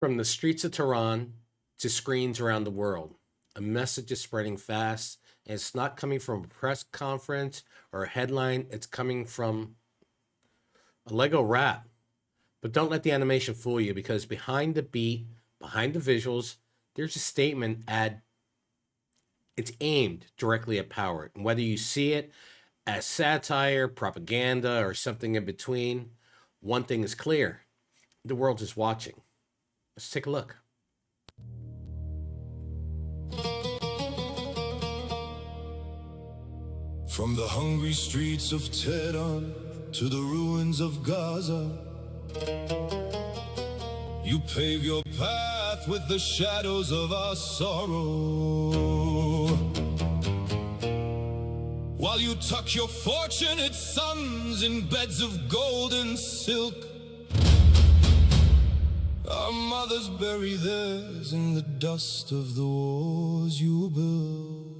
From the streets of Tehran to screens around the world, a message is spreading fast, and it's not coming from a press conference or a headline. It's coming from a Lego rap. But don't let the animation fool you, because behind the beat, behind the visuals, there's a statement it's aimed directly at power. And whether you see it as satire, propaganda, or something in between, one thing is clear: the world is watching. Let's take a look. From the hungry streets of Tehran to the ruins of Gaza, you pave your path with the shadows of our sorrow, while you tuck your fortunate sons in beds of gold and silk. Our mothers bury theirs in the dust of the wars you built.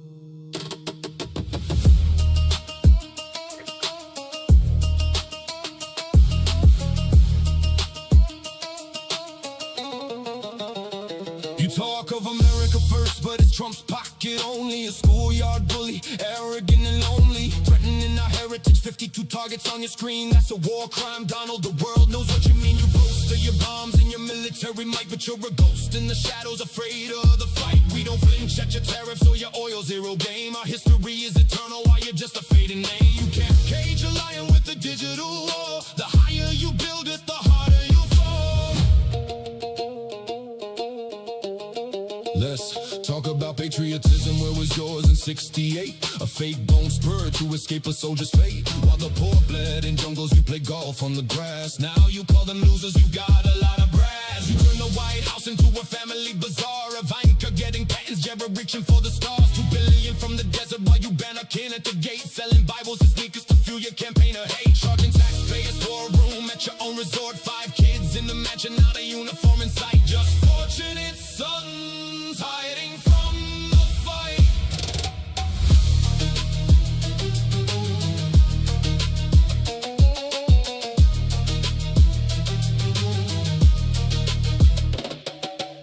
You talk of America first, but it's Trump's pocket only. A schoolyard bully, arrogant and lonely, threatening our heritage. 52 targets on your screen, that's a war crime, Donald. The world knows what you mean. You boast of your bombs and your military might, but you're a ghost in the shadows, afraid of the fight. We don't flinch at your tariffs or your oil zero game. Our history is eternal while you're just a fading name. You can't cage a lion with a digital war. The higher you build it, the harder you fall. Let's talk about patriotism. Where was yours in '68? A fake bone spur to escape a soldier's fate. While the poor bled in jungles, you play golf on the grass. Now you call them losers, you got a lot of brass. You turn the White House into a family bazaar. Ivanka getting patents, Jared reaching for the stars. 2 billion from the desert while you ban a kin at the gate. Selling Bibles and sneakers to fuel your campaign of hate. Charging taxpayers for a room at your own resort. 5 kids in the mansion, not a uniform in sight. Just fortunate sons hiding from the fight.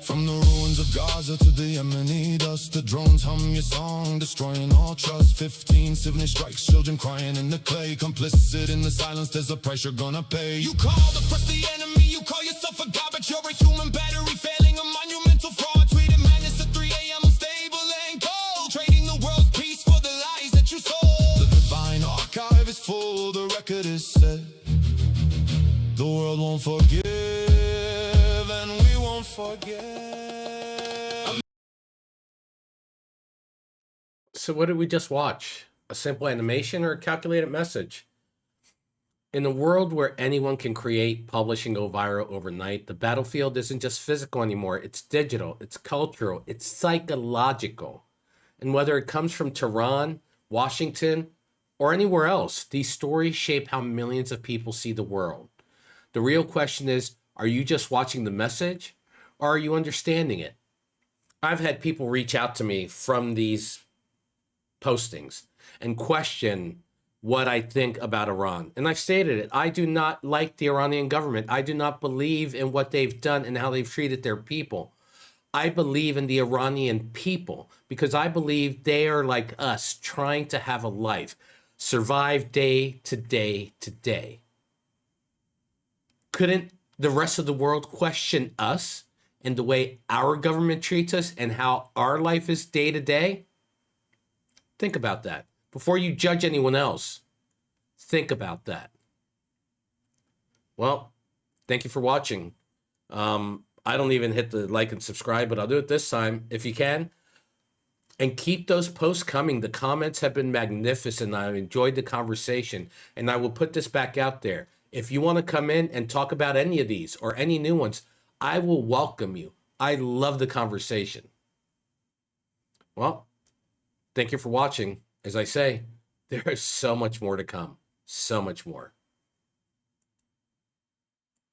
From the ruins of Gaza to the Yemeni dust, the drones hum your song, destroying all trust. 15 civilian strikes, children crying in the clay. Complicit in the silence, there's a price you're gonna pay. You call the press the enemy, you call yourself a god, but you're a human battery failing, a monumental fraud. Tweeting madness at 3 a.m. unstable and cold, trading the world's peace for the lies that you sold. The divine archive is full, the record is set. The world won't forgive, and we won't forget. So what did we just watch? A simple animation or a calculated message? In a world where anyone can create, publish, and go viral overnight, the battlefield isn't just physical anymore. It's digital, it's cultural, it's psychological. And whether it comes from Tehran, Washington, or anywhere else, these stories shape how millions of people see the world. The real question is, are you just watching the message, or are you understanding it? I've had people reach out to me from these postings and question what I think about Iran. And I've stated it. I do not like the Iranian government. I do not believe in what they've done and how they've treated their people. I believe in the Iranian people because I believe they are like us, trying to have a life, survive day to day to day. Couldn't the rest of the world question us and the way our government treats us and how our life is day to day? Think about that. Before you judge anyone else, think about that. Well, thank you for watching. I don't even hit the like and subscribe, but I'll do it this time if you can. And keep those posts coming. The comments have been magnificent. I've enjoyed the conversation, and I will put this back out there. If you want to come in and talk about any of these or any new ones, I will welcome you. I love the conversation. Well, thank you for watching. As I say, there is so much more to come. So much more.